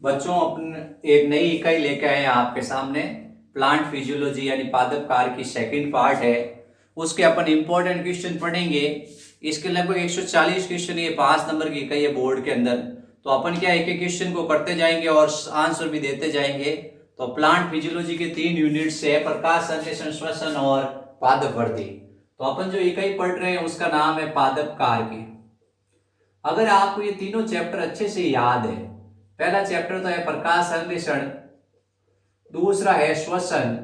बच्चों अपन एक नई इकाई लेके आए हैं आपके सामने। प्लांट फिजियोलॉजी यानी पादप कार्य की सेकंड पार्ट है। उसके अपन इंपॉर्टेंट क्वेश्चन पढ़ेंगे। इसके लगभग 140 क्वेश्चन, ये 5 नंबर की इकाई है बोर्ड के अंदर। तो अपन क्या एक एक क्वेश्चन को करते जाएंगे और आंसर भी देते जाएंगे। तो प्लांट फिजियोलॉजी के 3 यूनिट्स है, प्रकाश संश्लेषण, श्वसन और पादप वृद्धि। तो अपन जो इकाई पढ़ रहे हैं उसका नाम है पादप कार्य। अगर आपको ये तीनों चैप्टर अच्छे से याद है, पहला चैप्टर तो है प्रकाश संश्लेषण, दूसरा है श्वसन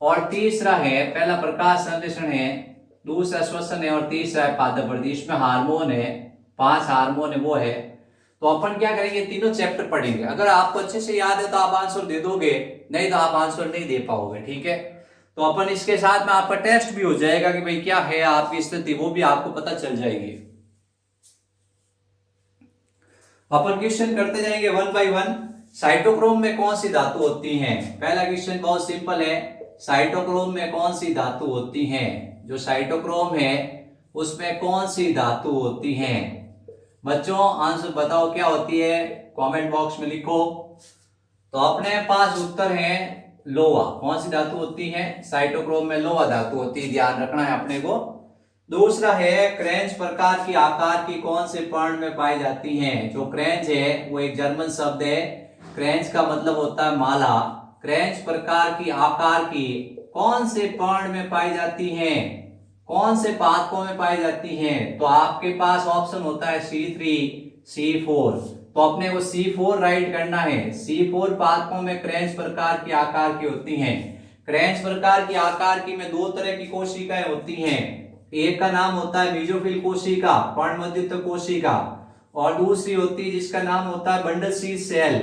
और तीसरा है, पहला प्रकाश संश्लेषण है, दूसरा श्वसन है और तीसरा है पादप वृद्धि। इसमें हार्मोन है, 5 हार्मोन है वो है। तो अपन क्या करेंगे, तीनों चैप्टर पढ़ेंगे। अगर आपको अच्छे से याद है तो आप आंसर दे दोगे, नहीं तो आप आंसर नहीं दे पाओगे। ठीक है, तो अपन इसके साथ में आपका टेस्ट भी हो जाएगा कि भाई क्या है आपकी स्थिति, वो भी आपको पता चल जाएगी। अपन क्वेश्चन करते जाएंगे 1 बाय 1। साइटोक्रोम में कौन सी धातु होती है? पहला क्वेश्चन बहुत सिंपल है, साइटोक्रोम में कौन सी धातु होती है? जो साइटोक्रोम है उसमें कौन सी धातु होती है? बच्चों आंसर बताओ क्या होती है, कमेंट बॉक्स में लिखो। तो अपने पास उत्तर है लोहा। कौन सी धातु होती है? साइटोक्रोम में लोहा धातु होती है, ध्यान रखना है अपने को। दूसरा है क्रेंच प्रकार की आकार की कौन से पर्ण में पाई जाती हैं? जो क्रेंच है वो एक जर्मन शब्द है, क्रेंच का मतलब होता है माला। क्रेंच प्रकार की आकार की कौन से पर्ण में पाई जाती हैं? कौन से पादपों में पाई जाती हैं? तो आपके पास ऑप्शन होता है C3, C4। तो अपने को C4 राइट करना है। C4 पादपों में क्रेंच प्रकार की आकार की होती हैं। क्रेंच प्रकार की आकार की में 2 तरह की कोशिकाएं होती हैं। एक का नाम होता है मेसोफिल कोशिका, पर्णमध्युक्त कोशिका, और दूसरी होती है जिसका नाम होता है बंडल सी सेल,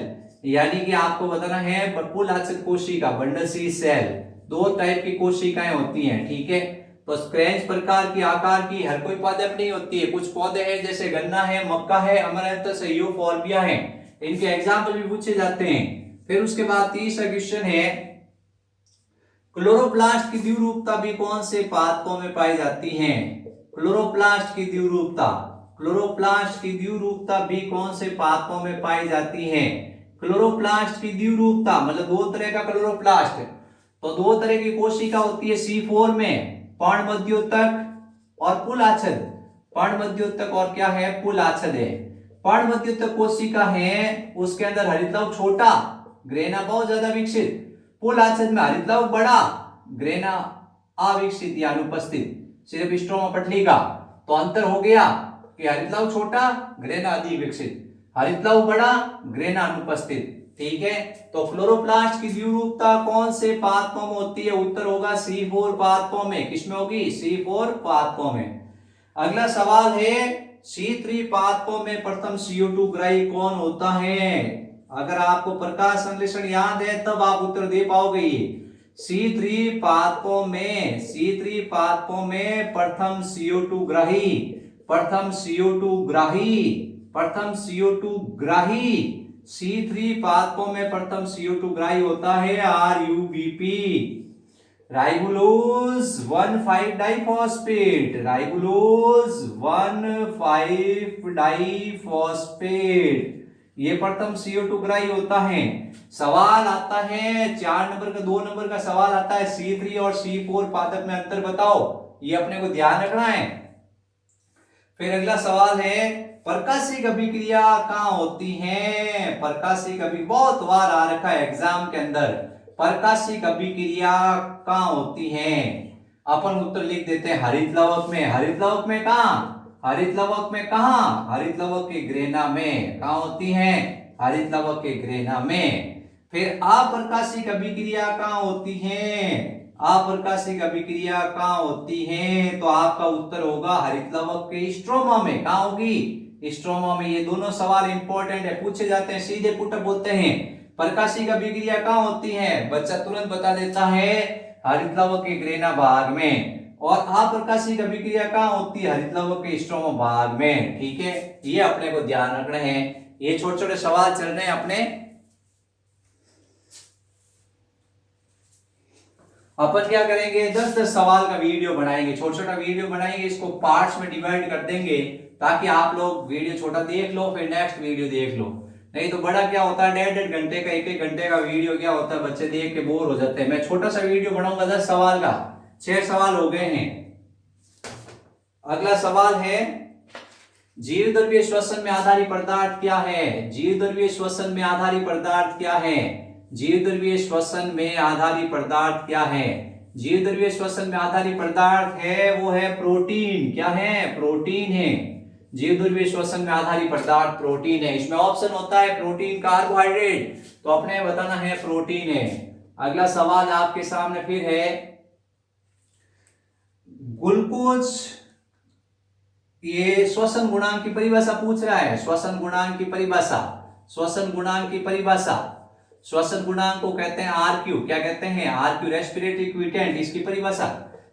यानी कि आपको बताना है पुल आच्छादित कोशिका, बंडल सी सेल। 2 टाइप की कोशिकाएं होती हैं। ठीक है, तो क्रेंच प्रकार की आकार की हर कोई पादप नहीं होती है। कुछ पौधे हैं जैसे गन्ना है, मक्का है, अमरंथस है, यूफोर्बिया है, इनके एग्जाम्पल भी पूछे जाते हैं। फिर उसके बाद तीसरा क्वेश्चन है क्लोरोप्लास्ट की द्विरूपता भी कौन से पादपों में पाई जाती है? क्लोरोप्लास्ट की द्विरूपता, क्लोरोप्लास्ट की द्विरूपता भी कौन से पादपों में पाई जाती है? क्लोरोप्लास्ट की द्विरूपता मतलब 2 तरह का क्लोरोप्लास्ट। तो 2 तरह की कोशिका होती है C4 में, पर्णमध्योतक और पुल आच्छद। पर्णमध्योतक और क्या है, पुल आच्छद है। पर्णमध्योतक कोशिका है उसके अंदर हरितलव छोटा, ग्रेना बहुत ज्यादा विकसित। पुल आच्छद में हरितलव बड़ा, ग्रेना अविकसित या अनुपस्थित, सिर्फ स्ट्रोमा पटली का। तो अंतर हो गया कि हरितलव छोटा, ग्रेना अधिक विकसित, हरितलव बड़ा, ग्रेना अनुपस्थित। ठीक है, तो क्लोरोप्लास्ट की द्विरूपता कौन से पादपों में होती है? उत्तर होगा C4 पादपों में। किसमें होगी? C4 पादपों में। अगला सवाल है C3 पादपों में प्रथम CO2 ग्राही कौन होता है? अगर आपको प्रकाश संश्लेषण याद है तब आप उत्तर दे पाओगे। C3 पादपों में, C3 पादपों में प्रथम CO2 ग्राही, प्रथम CO2 ग्राही, प्रथम CO2 ग्राही C3 पादपों में प्रथम CO2 ग्राही होता है RUBP, ribulose 1,5 diphosphate, ribulose 1,5 diphosphate, ये प्रथम CO2 ग्राही होता है। सवाल आता है 4 नंबर का, 2 नंबर का सवाल आता है C3 और C4 पादप में अंतर बताओ, ये अपने को ध्यान रखना है। फिर अगला सवाल है प्रकाशिक अभिक्रिया कहां होती है? प्रकाशिक अभिक्रिया बहुत बार आ रखा है एग्जाम के अंदर, प्रकाशिक अभिक्रिया कहां होती है? अपन उत्तर लिख देते हैं हरित लवक में। हरित लवक में कहां? हरित लवक में कहां? हरित लवक के ग्रेना में। कहां होती है? हरित लवक के ग्रेना में। फिर अप्रकाशिक अभिक्रिया कहां होती है? अप्रकाशिक अभिक्रिया कहां होती है? तो आपका उत्तर होगा हरित लवक के स्ट्रोमा में। कहां होगी? स्ट्रोमा में। ये दोनों सवाल इंपॉर्टेंट है, पूछे जाते हैं, सीधे पुटअप होते हैं। प्रकाशिक अभिक्रिया कहां होती है? बच्चा तुरंत बता देता है हरित लवक के ग्रेना भाग में। और अप्रकाशिक अभिक्रिया कहां होती है? हरित लवक के स्ट्रोमा भाग में। ठीक है, ये अपने को ध्यान रखना है। ये छोटे छोटे सवाल चल रहे हैं अपने। अपन क्या करेंगे, 10-10 सवाल का वीडियो बनाएंगे, छोटा छोटा वीडियो बनाएंगे, इसको पार्ट्स में डिवाइड कर देंगे ताकि आप लोग वीडियो छोटा देख लो फिर नेक्स्ट वीडियो देख लो। नहीं तो बड़ा क्या होता है, 1.5 घंटे का 1-1 घंटे का वीडियो क्या होता है, बच्चे देख के बोर हो जाते हैं। मैं छोटा सा वीडियो बनाऊंगा 10 सवाल का, 6 सवाल हो गए हैं। अगला सवाल है, जीव द्रव्य श्वसन में आधारी पदार्थ क्या है? जीव द्रव्य श्वसन में आधारी पदार्थ क्या है? जीव द्रव्य श्वसन में आधारी पदार्थ क्या है? जीव द्रव्य श्वसन में आधारी पदार्थ है वो है प्रोटीन। क्या है? प्रोटीन है। जीव द्रव्य श्वसन में आधारी पदार्थ प्रोटीन है। इसमें ऑप्शन होता है प्रोटीन, कार्बोहाइड्रेट, तो अपने बताना है प्रोटीन है। अगला सवाल आपके सामने फिर है, ग्लूकोज, ये श्वसन गुणांक की परिभाषा पूछ रहा है। श्वसन गुणांक की परिभाषा, श्वसन गुणांक की परिभाषा, श्वसन गुणांक को कहते हैं आरक्यू। क्या कहते हैं? आरक्यू, रेस्पिरेटरी क्विटेंट, इसकी परिभाषा।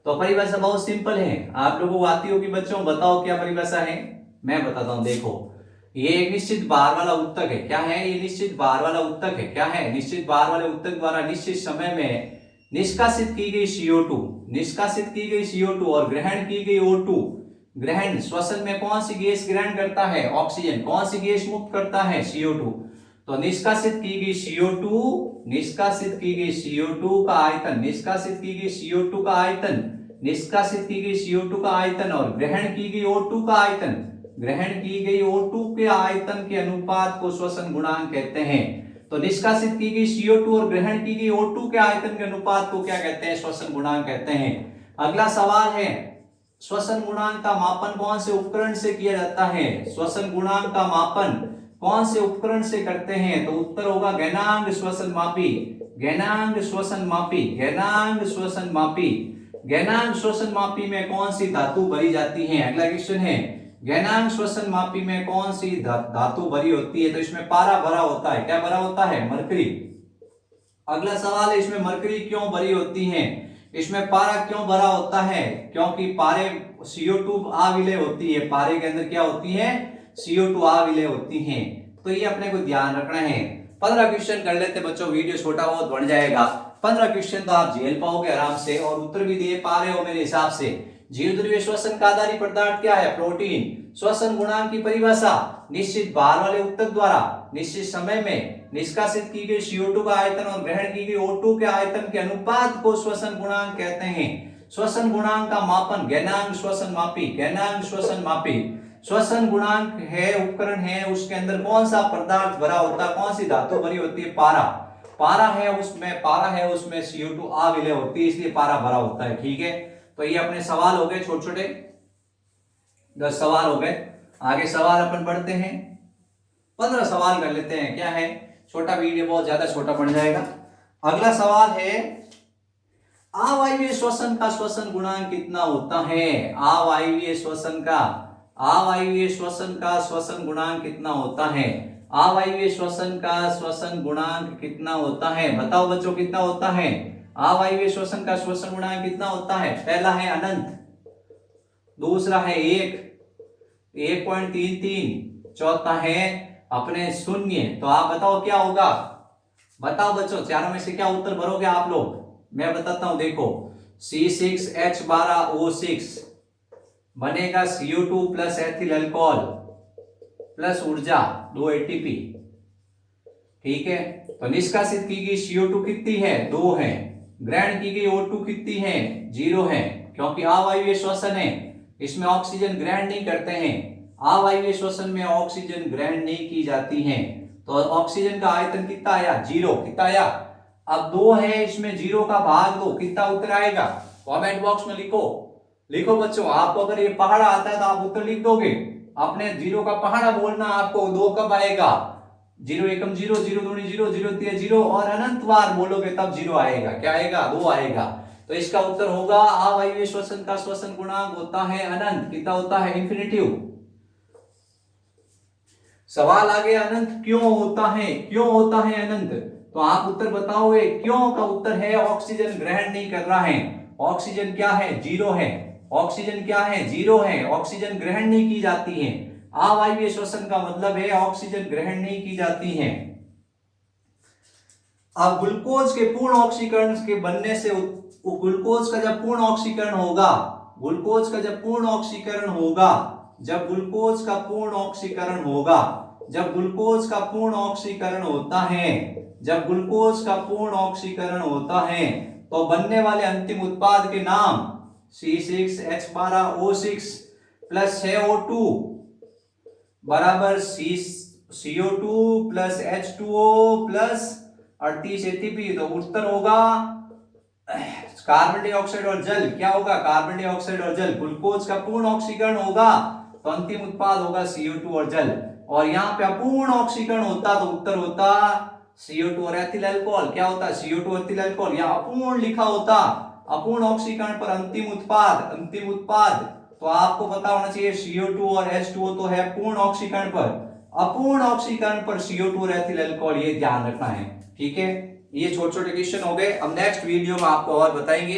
तो परिभाषा बहुत सिंपल है, आप लोगों को आती होगी बच्चों, बताओ क्या परिभाषा है। मैं बताता हूं, देखो ये एक निश्चित भार वाला उत्तक है। क्या है? ये निश्चित भार वाला उत्तक है। क्या है? निश्चित भार वाले उत्तक द्वारा निश्चित समय में निष्कासित की गई CO2, निष्कासित की गई CO2 और ग्रहण की गई O2। ग्रहण, श्वसन में कौन सी गैस ग्रहण करता है? ऑक्सीजन। कौन सी गैस मुक्त करता है? CO2। तो निष्कासित की गई CO2, निष्कासित की गई CO2 का आयतन, निष्कासित की गई CO2 का आयतन, निष्कासित की गई CO2 का आयतन और ग्रहण की गई O2 का आयतन, ग्रहण की गई O2 के आयतन के अनुपात को श्वसन गुणांक कहते हैं। तो निष्कासित की गई CO2 और ग्रहण की गई O2 के आयतन के अनुपात को क्या कहते हैं? श्वसन गुणांक कहते हैं। अगला सवाल है, श्वसन गुणांक का मापन कौन से उपकरण से किया जाता है? श्वसन गुणांक का मापन कौन से उपकरण से करते हैं? तो उत्तर होगा गैनांग श्वसन मापी, गैनांग श्वसन मापी, गैनांग श्वसन मापी। गैनांग श्वसन मापी में कौन सी धातु भरी जाती है? अगला क्वेश्चन है, गैनांग श्वसन मापी में कौन सी धातु भरी होती है? तो इसमें पारा भरा होता है। क्या भरा होता है? मरकरी। अगला सवाल है, इसमें मरकरी क्यों भरी होती है? इसमें पारा क्यों भरा होता है? क्योंकि पारे CO2 अविलय होती है। पारे के अंदर क्या होती है? CO2 अविलय होती है। तो ये अपने को ध्यान रखना है। 15 क्वेश्चन कर लेते बच्चों, वीडियो छोटा बहुत बन जाएगा। 15 क्वेश्चन तो आप झेल पाओगे आराम से और उत्तर भी दे पा रहे हो मेरे हिसाब से। जीव द्रव्य श्वसन का आधारी पदार्थ क्या है? प्रोटीन। श्वसन गुणांक की परिभाषा, निश्चित भार वाले उत्तक द्वारा निश्चित समय में निष्कासित की गई CO2 का आयतन और ग्रहण की गई O2 के आयतन के अनुपात को श्वसन गुणांक कहते हैं। श्वसन गुणांक का मापन गैनांग श्वसन मापी, गैनांग श्वसन मापी। श्वसन गुणांक है, उपकरण है, उसके अंदर कौन सा पदार्थ भरा होता है? कौन सी धातु भरी होती है? पारा। पारा है उसमें CO2 अविलय होती है, इसलिए पारा भरा होता है। ठीक है, तो ये अपने सवाल हो गए छोटे छोटे, 10 सवाल हो गए। आगे सवाल अपन पढ़ते हैं, 15 सवाल कर लेते हैं। क्या है? छोटा वीडियो बहुत ज्यादा छोटा पड़ जाएगा। अगला सवाल है, अवायवीय श्वसन का श्वसन गुणांक कितना होता है? अवायवीय श्वसन का, अवायवीय श्वसन का श्वसन गुणांक कितना होता है? अवायवीय श्वसन का श्वसन गुणांक कितना होता है? बताओ बच्चों, कितना होता है? अवायवीय श्वसन का श्वसन गुणांक कितना होता है? पहला है अनंत, दूसरा है 1.33, चौथा है अपने 0। तो आप बताओ क्या होगा? बताओ बच्चों, चारों में से क्या उत्तर भरोगे आप लोग? मैं बताता हूं, देखो C6H12O6 बनेगा CO2 plus ethyl alcohol plus ऊर्जा 2 ATP। ठीक है, तो निष्कासित की गई CO2 कितनी है? 2 है। ग्रहण की गई O2 कितनी है? 0 है, क्योंकि अवायवीय श्वसन है, इसमें ऑक्सीजन ग्रहण नहीं करते हैं। अवायवीय श्वसन में ऑक्सीजन ग्रहण नहीं की जाती है। तो ऑक्सीजन का आयतन कितना आया? 0। कितना आया? अब 2 है, इसमें 0 का भाग 2, कितना उत्तर आएगा? कमेंट बॉक्स में लिखो, लिखो बच्चों। आपको अगर ये पहाड़ा आता है तो आप उत्तर लिख दोगे। आपने 0 का पहाड़ा बोलना, आपको 2 कब आएगा? 0 एकम 0, 0 दूनी 0, 0 तिया 0 और अनंत बार बोलोगे तब 0 आएगा। क्या आएगा? 2 आएगा। तो इसका उत्तर होगा अवायवीय श्वसन का श्वसन गुणांक होता है अनंत। कितना होता है? इंफिनिटिव। सवाल आगे, अनंत क्यों होता है? क्यों होता है अनंत? तो आप उत्तर बताओगे। क्यों का उत्तर है ऑक्सीजन ग्रहण नहीं कर रहा है। ऑक्सीजन क्या है? 0 है। ऑक्सीजन क्या है? 0 है। ऑक्सीजन ग्रहण नहीं की जाती है। अवायवीय श्वसन का मतलब है ऑक्सीजन ग्रहण नहीं की जाती है। अब ग्लूकोज के पूर्ण ऑक्सीकरण के बनने से, ग्लूकोज का जब पूर्ण ऑक्सीकरण होगा, ग्लूकोज का जब पूर्ण ऑक्सीकरण होगा, जब ग्लूकोज का पूर्ण ऑक्सीकरण होगा, जब ग्लूकोज का पूर्ण ऑक्सीकरण होता है, जब ग्लूकोज का पूर्ण ऑक्सीकरण होता है तो बनने वाले अंतिम उत्पाद के नाम C6H12O6 प्लस 6O2 बराबर CO2 plus H2O plus 38 ATP। तो उत्तर होगा कार्बन डाइऑक्साइड और जल। क्या होगा? कार्बन डाइऑक्साइड और जल। ग्लूकोज का पूर्ण ऑक्सीकरण होगा तो अंतिम उत्पाद होगा CO2 और जल, और यहाँ पे अपूर्ण ऑक्सीकरण होता तो उत्तर होता CO2 और एथिल अल्कोहल। क्या होता? CO2 ethyl alcohol. या अपूर्ण लिखा होता, अपूर्ण ऑक्सीकरण पर अंतिम उत्पाद, अंतिम उत्पाद। तो आपको पता होना चाहिए CO2 और H2O तो है पूर्ण ऑक्सीकरण पर, अपूर्ण ऑक्सीकरण पर CO2 और एथिल अल्कोहल, ये ध्यान रखना है। ठीक है, ये छोटे छोटे क्वेश्चन हो गए। अब नेक्स्ट वीडियो में आपको और बताएंगे